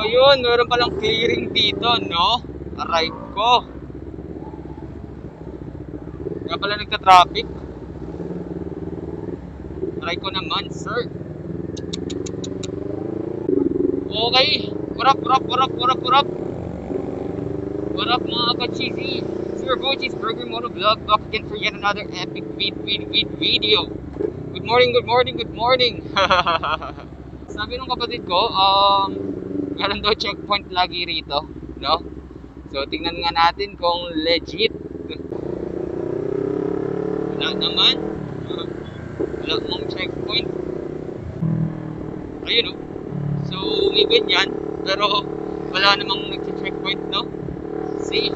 yun, meron palang clearing dito, no? Aray ko. Kaya pala nagka-traffic. Aray ko naman, sir. Okay. What up? What up mga ka-cheesy? It's your boy Cheeseburger Motovlog back again for yet another epic video. Good morning. Sabi ng kapatid ko, meron daw checkpoint lagi rito, no? So tingnan nga natin kung legit. Wala naman. Wala mong checkpoint. Ayun, no? So may ganyan, pero wala namang nagche-checkpoint, no? See?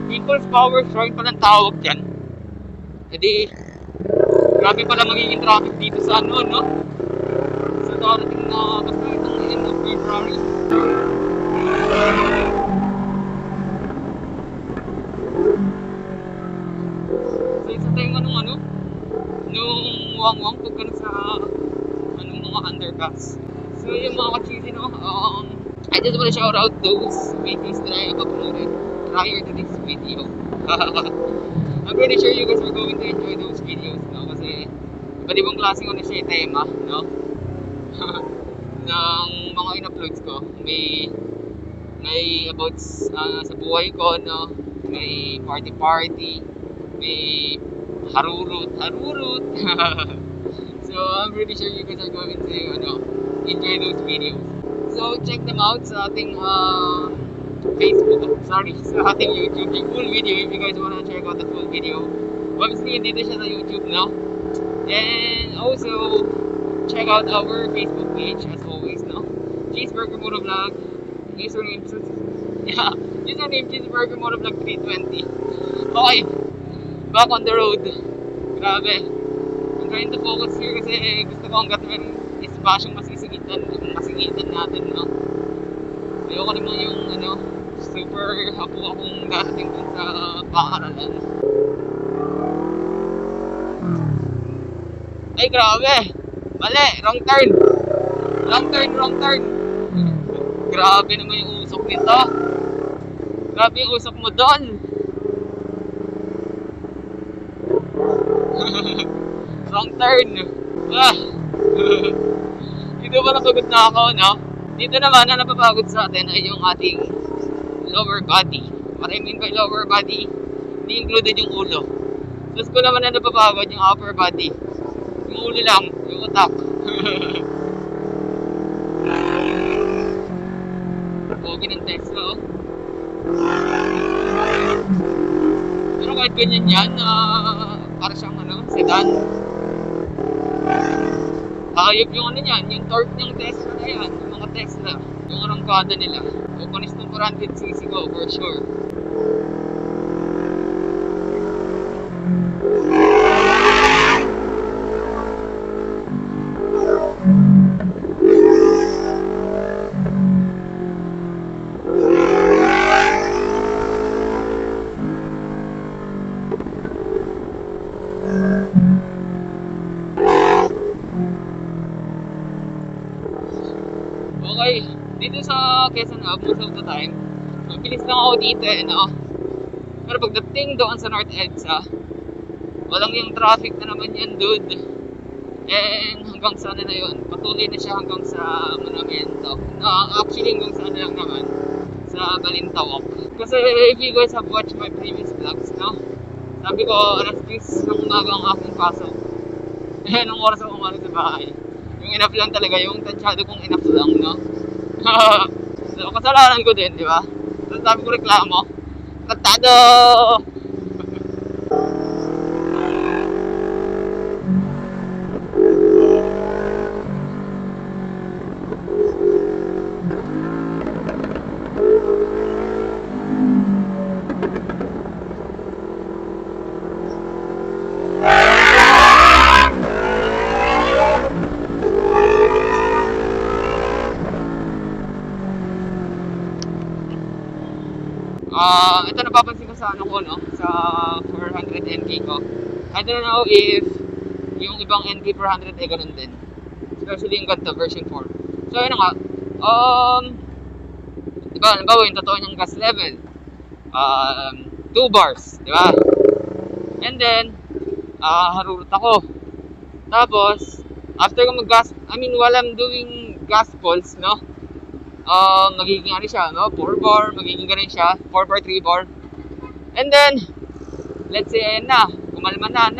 People's Power Shrine palang tawag dyan. E di, grabe pala magiging traffic dito sa ano, no? Sa darating na kasi itong end of February. So isa tayong nung wang-wang pagka sa anong mga underpass. So yung mga ka-cheesy, no? I just want to shout out those videos that I have uploaded prior to this video. I'm pretty sure you guys are going to enjoy those videos, no? Kasi iba't ibang klaseng ano siya yung tema, no? ng mga in-uploads ko. May about sa buhay ko, no? May party, may harurut. So I'm pretty sure you guys are going to enjoy those videos. So check them out sa ating Facebook, sa ating YouTube, yung full video if you guys wanna check out the full video. Obviously, dito siya sa YouTube, no? And also, check out our Facebook page as always, no? Cheeseburger Motovlog. Username Cheeseburger Motovlog 320. Okay, back on the road. Grabe. I'm trying to focus here kasi gusto ko hanggat meron espasyong masigitan natin, no? Ayoko naman yung super hapo akong darating dun sa paaralan. Ay grabe, mali, wrong turn. Grabe naman yung usok nito. Grabe yung usok mo doon. Wrong turn. Dito ba napagod na ako, no? Dito naman, ang napapagod sa atin ay yung ating lower body. What I mean by lower body, hindi included yung ulo. Tapos ko naman na napapagod yung upper body. Yung ulo lang, yung utak. Tesla, oh. Pero kahit ganyan yan, para siyang sedan. Hayop yung yan, yung torque ng Tesla na yan, yung mga Tesla, yung arangkada nila. Opanis ng 400cc ko, for sure. Okay, dito sa Quezon Hub, most of the time, mabilis lang ako dito Pero pagdating doon sa North EDSA, walang yung traffic na naman yan, dude. And hanggang sana na yun, patuloy na siya hanggang sa Monumento. Actually hanggang sana lang naman, sa Balintawak. Kasi if you guys have watched my previous vlogs, sabi ko, alas 10 ng umaga ang aking pasok. Anong oras ako umalis sa bahay? Yung enough lang talaga, yung tansyado kong enough lang, So, kasalanan ko din, di ba? So, sabi ko reklamo. Tratado! Ito napapansin ko sa sa 400 NK ko. I don't know if yung ibang NK 400 ay ganun din. Especially yung ganito, version 4. So, yun nga. Diba, halimbawa yung totoo niyang gas level. 2 bars, diba? And then, harurot ako. Tapos, after ko mag-gas, while I'm doing gas pulse, magiging siya, 4 bar, magiging ganun siya, 4 bar, 3 bar. And then, let's say, ayan na, kumalma na,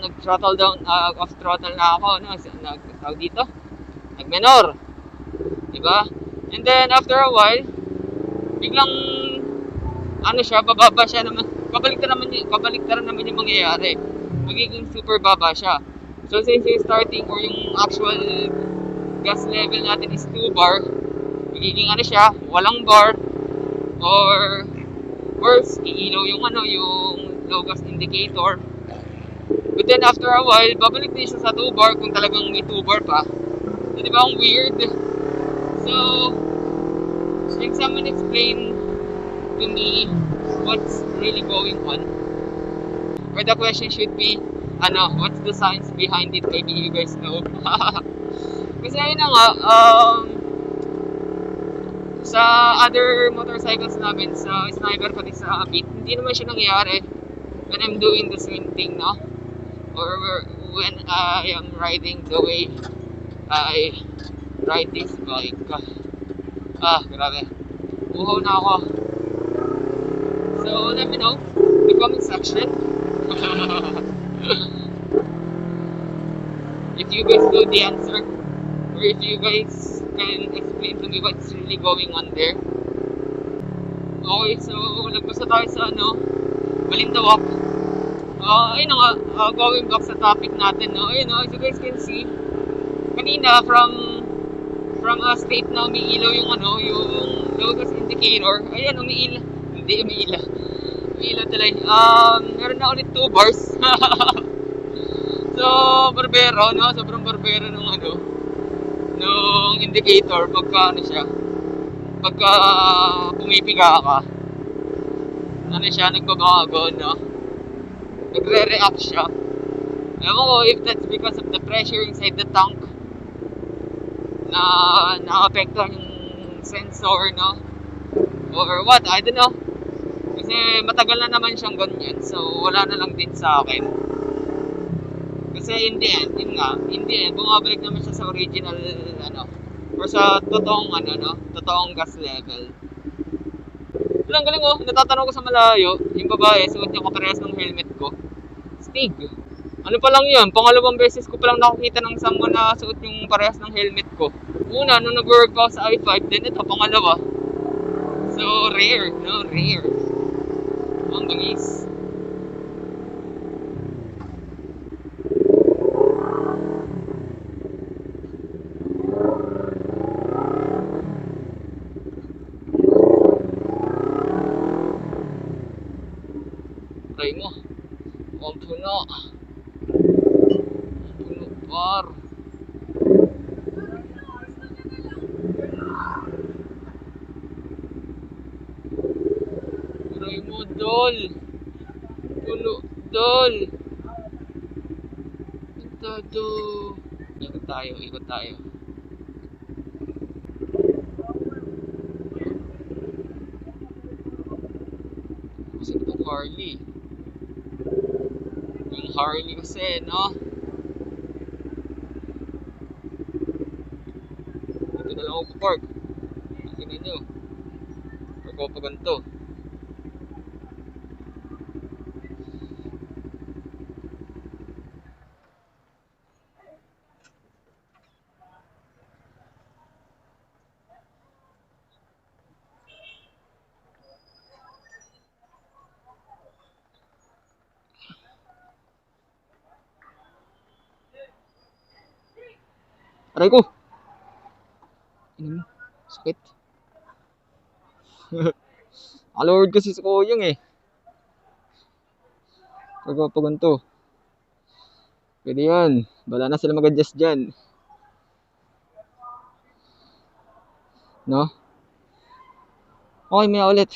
nag-throttle down, off-throttle na ako, tawag dito, nag-menor, diba? And then, after a while, biglang, bababa siya naman, kabaliktaran naman yung mangyayari. Magiging super baba siya. So, since yung starting or yung actual gas level natin is 2 bar, magiging siya, walang bar, or worse, iilaw yung yung low gas indicator. But then after a while, babalik din siya sa 2 bar kung talagang may 2 bar pa. So, di ba ang weird? So, can someone explain to me what's really going on? Or the question should be, what's the science behind it? Maybe you guys know. Kasi ayun na nga, sa other motorcycles namin, sa Sniper pati sa Beat, hindi naman siya nangyayari when I'm doing the same thing, or when I am riding the way I ride this bike. Grabe. Uhaw na ako. So, let me know in the comment section. If you guys know the answer, or if you guys can explain to me what's really going on there. Okay, so nagpasa tayo sa Balintawak. Ayun nga, going back sa topic natin, ayun as you guys can see, kanina from a state na umiilaw yung yung low gas indicator. Ayan, umiilaw talaga. Meron na ulit 2 bars. So, barbero, sobrang barbero nung indicator pagka pumipiga ka. Nagbabago, nagre-react siya. Ewan ko if that's because of the pressure inside the tank na na-apektuhan yung sensor, or what, I don't know. Kasi matagal na naman siyang ganyan, so wala na lang din sa akin. Kasi in the end, bumabalik naman siya sa original, or sa totoong, totoong gas level. Ang galing natatanong ko sa malayo, yung babae, suot niya kaparehas ng helmet ko. Stig. Ano pa lang yun, pangalawang beses ko palang nakakita ng someone na suot yung parehas ng helmet ko. Una, nung nag-work ako sa I-5, din ito, pangalawa. No rare, no rare. Ang dungis. Try mo. Ang puno. Puno par. Try mo, dol. Puno, dol. Pintado. Ikot tayo, ikot tayo. Kasi itong Harley. Yung Harley kasi, no? Dito na lang ako park. Tingnan nyo. Park ako pa ganito. Aray ko! Sakit. Alord kasi sa kuyang eh. Pagpapaganto. Pwede yan. Bala na sila mag-adjust dyan. No? Okay, may ulit.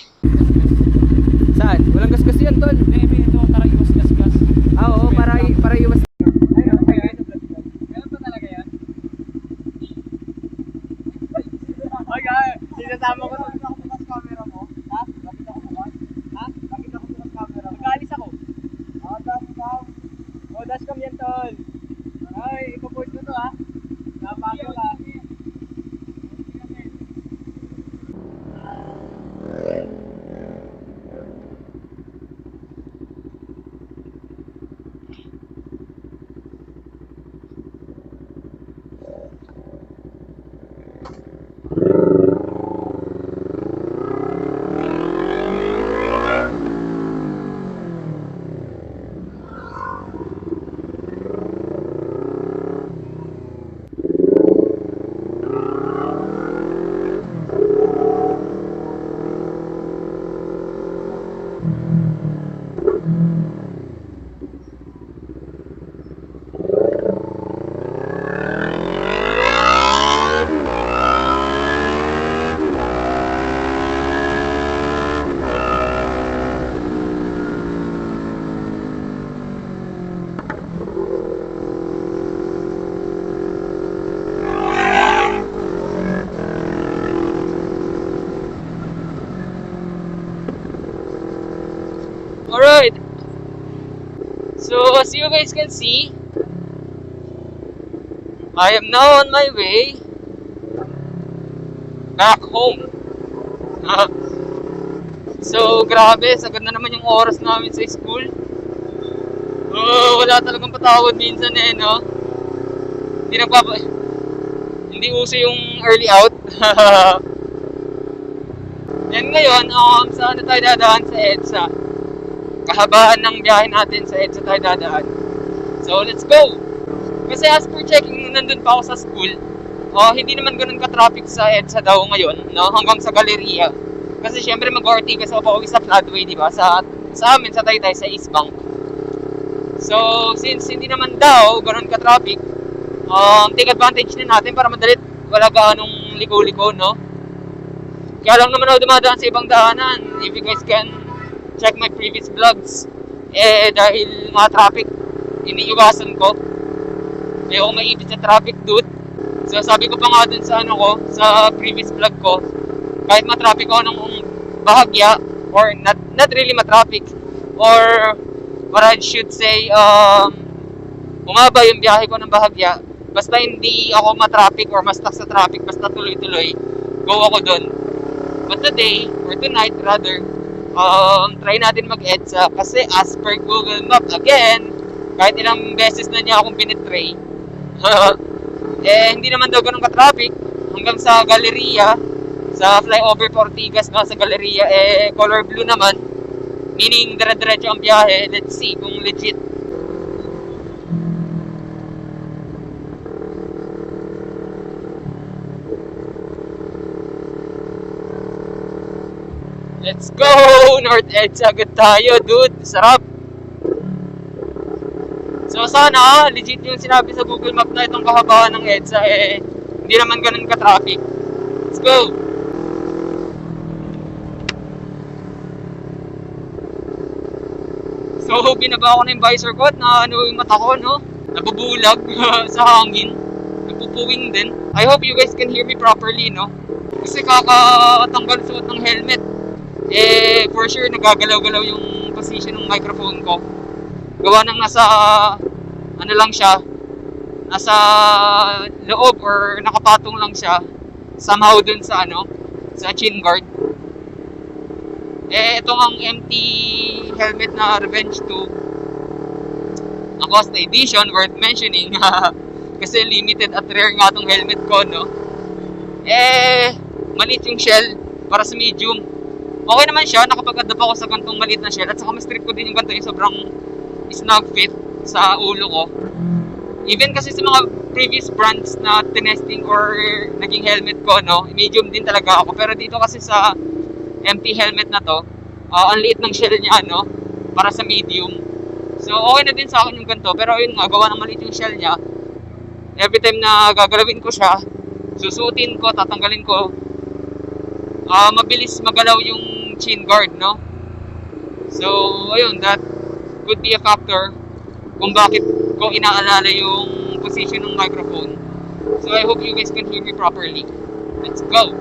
Saan? Walang gasgas yan, tol. Hindi, ito para iwas gas-gas. Oo, para iwas. Ganun ba talaga yan? Oy, guys, sinasama ko sa camera mo. Ha? Bakit ako bukas? Ha? Bakit ako bukas camera? Mag-aalis ako. Dashcam. Dashcam yan, tol. Ay, ipapost mo to, ha? Nabago ka. Alright. So as you guys can see, I am now on my way back home. So grabe, sagad na naman yung oras namin sa school. Wala talagang patawad minsan eh, no? Hindi uso yung early out. And ngayon, saan na tayo dadaan? Sa EDSA. Kahabaan ng biyahe natin sa EDSA tayo dadaan. So let's go! Kasi as per checking, nandun pa ako sa school. Hindi naman ganun ka-traffic sa EDSA daw ngayon, no? Hanggang sa Galleria. Kasi syempre mag-ORT kasi ako sa Floodway, di ba? Sa amin, sa Taytay, sa East Bank. So, since hindi naman daw ganun ka-traffic, take advantage na natin para madalit wala gaanong liko-liko, no? Kaya lang naman ako dumadaan sa ibang daanan. If you guys can check my previous vlogs, dahil mga traffic, iniiwasan ko. May ako maipit sa traffic, dude. So, sabi ko pa nga dun sa sa previous vlog ko, kahit matraffic ako ng bahagya, or not really matraffic, or what I should say, umaba yung biyahe ko ng bahagya, basta hindi ako matraffic or ma-stuck sa traffic, basta tuloy-tuloy, go ako dun. But today, or tonight rather, try natin mag-EDSA kasi as per Google Map, again, kahit ilang beses na niya akong binitray, hindi naman daw ganun ka-traffic hanggang sa Galleria. Sa flyover po Ortigas, no, sa Galleria, color blue naman. Meaning, dire-diretso ang biyahe. Let's see kung legit. Let's go! North EDSA agad tayo, dude. Sarap. So sana, legit yung sinabi sa Google Map na itong kahabaan ng EDSA, hindi naman ganun ka-traffic. Let's go! So, binaba ko na yung visor ko at na ano yung mata ko, no? Nabubulag sa hangin. Napupuwing din. I hope you guys can hear me properly, no? Kasi kakatanggal suot ng helmet. For sure, nagagalaw-galaw yung position ng microphone ko. Gawa ng nasa, ano lang siya, nasa loob or nakapatong lang siya somehow dun sa ano, sa chin guard. Ito ang empty helmet na Revenge 2 Acosta Edition, worth mentioning kasi limited at rare nga tong helmet ko, no? Maliit yung shell para sa medium. Okay naman siya, nakapag-adapt ako sa gantong maliit na shell at saka mas strict ko din yung ganito yung sobrang snug fit sa ulo ko. Even kasi sa mga previous brands na tinesting or naging helmet ko, no, medium din talaga ako. Pero dito kasi sa empty helmet na to, ang liit ng shell niya, no, para sa medium. So okay na din sa akin yung ganito. Pero yun nga, gawa ng maliit yung shell niya, every time na gagalawin ko siya, susutin ko, tatanggalin ko, mabilis magalaw yung chin guard, no? So ayun, that could be a factor kung bakit ko inaalala yung position ng microphone. So I hope you guys can hear me properly. Let's go!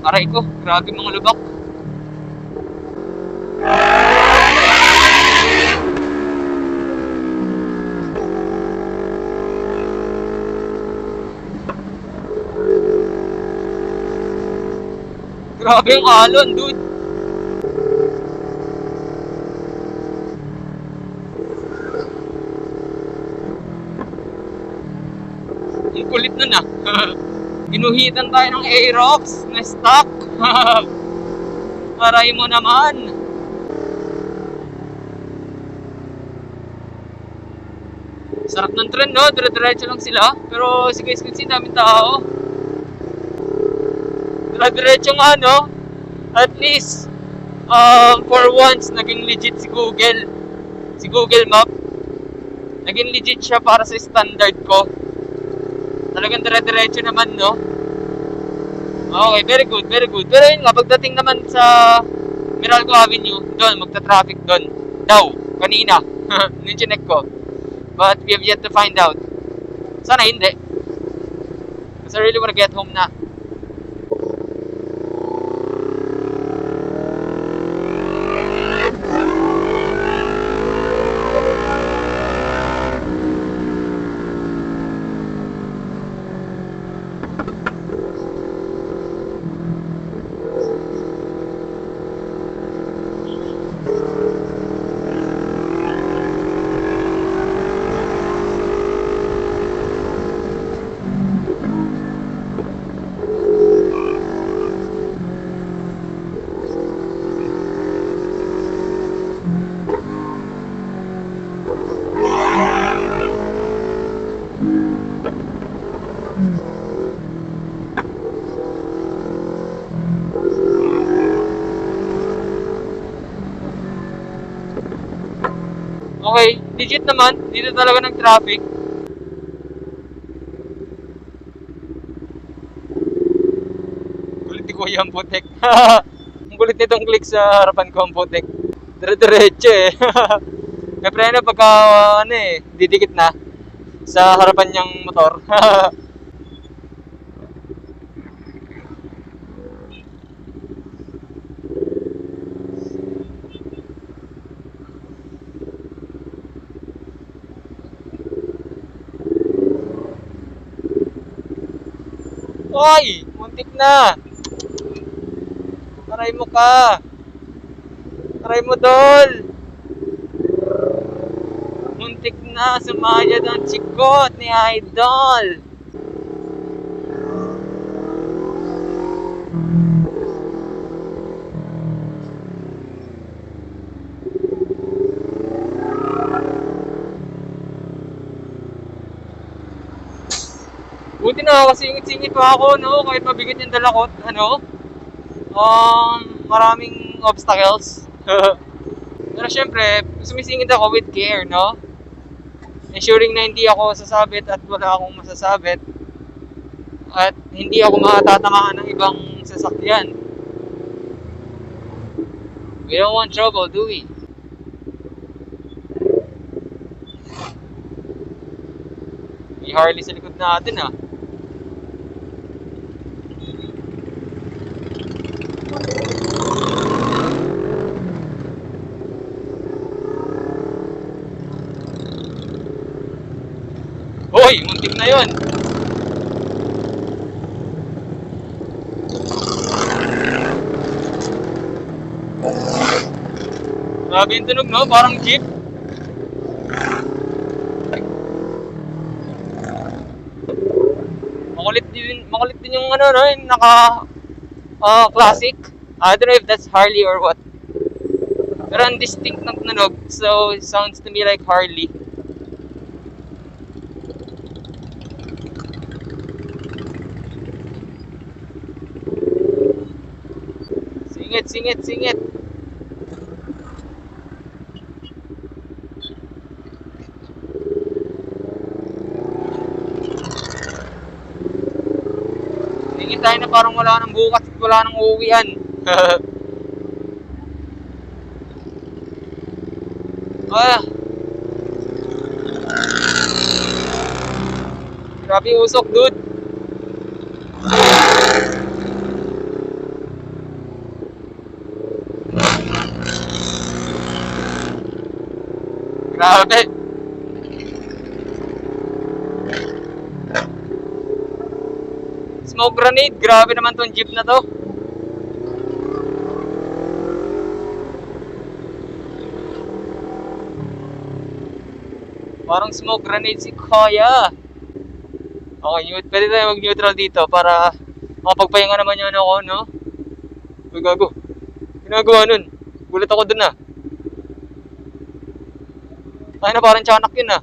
Aray ko, grabe mga lubak. Grabe yung alon, dude. Ang kulit nun ah. Ginuhitan tayo ng Aerox na stock. Aray mo naman. Sarap ng trend, no? Dire-diretso lang sila. Pero si guys, kasi daming tao. Dire-diretso nga, no? At least, for once, naging legit si Google. Si Google Map. Naging legit siya para sa standard ko. Talagang dire-diretso naman, no? Okay, very good, very good. Pero yun nga, pagdating naman sa Meralco Avenue, doon, magta-traffic doon. Daw, kanina. Yung chinek ko. But we have yet to find out. Sana hindi. Because I really wanna get home na. Okay, legit naman. Dito talaga ng traffic. Kulit ni Kuya ang putek. Ang kulit nitong click sa harapan ko ang putek. Dire-diretso eh. May preno pagka didikit na sa harapan niyang motor. Oy! Muntik na! Aray mo ka! Aray mo, Dol! Muntik na! Sumayad ang chikot ni Idol! nakakasingit-singit pa ako, no? Kahit mabigat yung dala ko, ano? Maraming obstacles. Pero syempre, sumisingit ako with care, no? Ensuring na hindi ako sasabit at wala akong masasabit. At hindi ako matatamaan ng ibang sasakyan. We don't want trouble, do we? May Harley sa likod natin, ah. Hoy, muntik na yun. Grabe yung tunog, no? Parang jeep. Makulit din yung ano, no? Yung classic. I don't know if that's Harley or what. Pero ang distinct ng tunog, so it sounds to me like Harley. Singit. Singit tayo na parang wala nang bukas at wala nang uuwian. Grabe usok, dude. Grabe. Smoke grenade. Grabe naman tong jeep na to. Parang smoke grenade si Kaya. Okay, pwede tayo mag-neutral dito para makapagpahinga naman yun ako, no? Uy, gago. Ginagawa nun. Gulat ako dun, ah. Ay na, parang tiyanak yun, ah.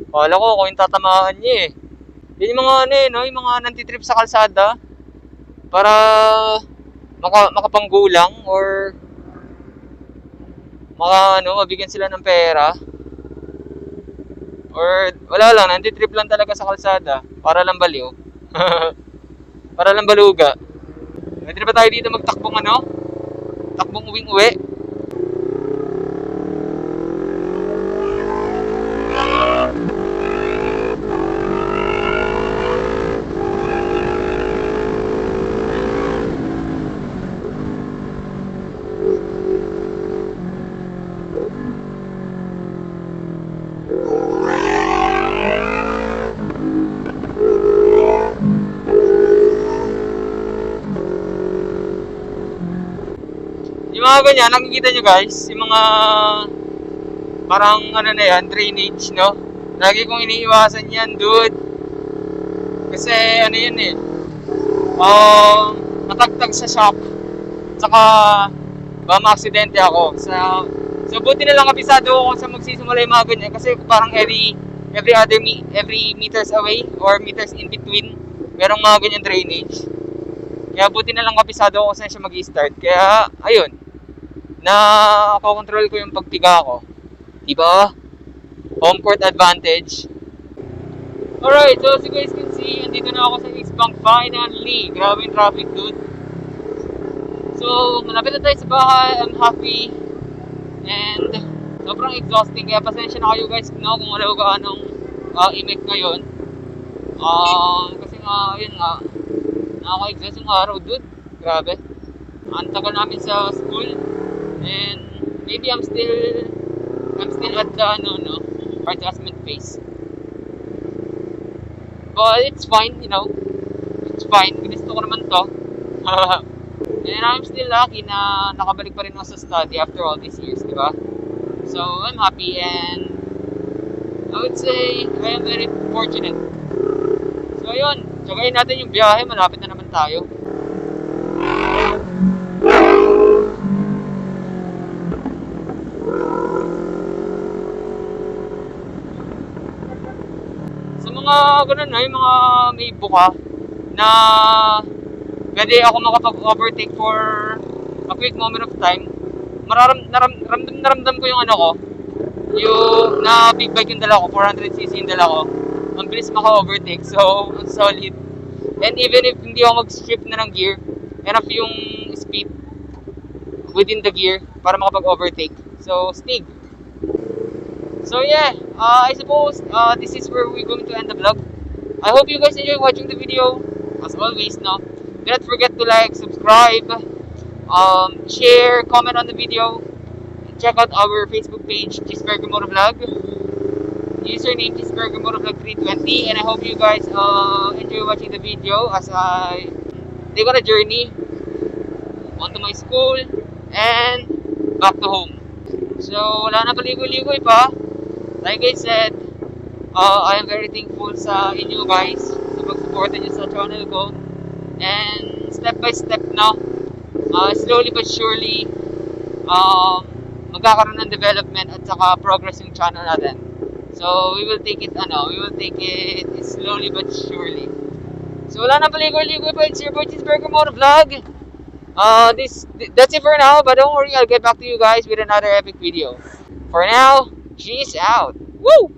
Kala ko kung yung tatamaan niya, eh. Yun yung mga ano, eh, no? Yung mga nantitrip sa kalsada para makapanggulang or mabigyan sila ng pera. Or wala lang, nantitrip lang talaga sa kalsada para lang baliw. Para lang baluga. Pwede pa tayo dito magtakbong takbong uwing-uwi. Yung mga ganyan, nakikita nyo guys, yung mga parang na yan, drainage, no? Lagi kong iniiwasan yan, dude. Kasi yan eh, matagtag sa shock. Tsaka ma-aksidente ako. So buti na lang kabisado ako sa magsisimula yung mga ganyan kasi parang every meters away or meters in between, merong mga ganyan drainage. Kaya buti na lang kabisado ako saan siya mag-i-start. Kaya ayun, control ko yung pagtiga ko. Diba? Home court advantage. Alright, so as you guys can see, andito na ako sa East Bank finally. Grabe yung traffic, dude. So, malapit na tayo sa bahay. I'm happy. And sobrang exhausting. Kaya pasensya na kayo guys, no, kung wala ko anong imake ngayon. Kasi nga, yun nga, nakaka-exhaust yung araw, dude. Grabe. Ang tagal namin sa school. And maybe I'm still at the adjustment phase. But it's fine, it's fine. Ginusto ko naman to. And I'm still lucky na nakabalik pa rin ako sa study after all these years, di ba? So I'm happy and I would say I am very fortunate. So yun, tsagayin natin yung biyahe, malapit na naman tayo. Sa mga ganun na, yung mga may buka na pwede ako makapag-overtake for a quick moment of time. Ramdam ko yung ano ko, yung na big bike yung dala ko, 400cc yung dala ko. Ang bilis maka-overtake, so ang solid. And even if hindi ako mag-strip na ng gear, enough yung speed within the gear para makapag-overtake. So, Stig. So yeah, I suppose this is where we're going to end the vlog. I hope you guys enjoy watching the video. As always, no, do not forget to like, subscribe, share, comment on the video, and check out our Facebook page, Cheeseburger Motovlog. Username Cheeseburger Motovlog 320, and I hope you guys enjoy watching the video as I take on a journey onto my school and back to home. So, wala na paligoy-ligoy pa. Like I said, I am very thankful sa inyo guys sa pag-support nyo sa channel ko. And step by step na, slowly but surely, magkakaroon ng development at saka progress yung channel natin. So, we will take it slowly but surely. So, wala na paligoy-ligoy pa. It's your boy Cheeseburger Motovlog. That's it for now, but don't worry, I'll get back to you guys with another epic video. For now, cheese out. Woo!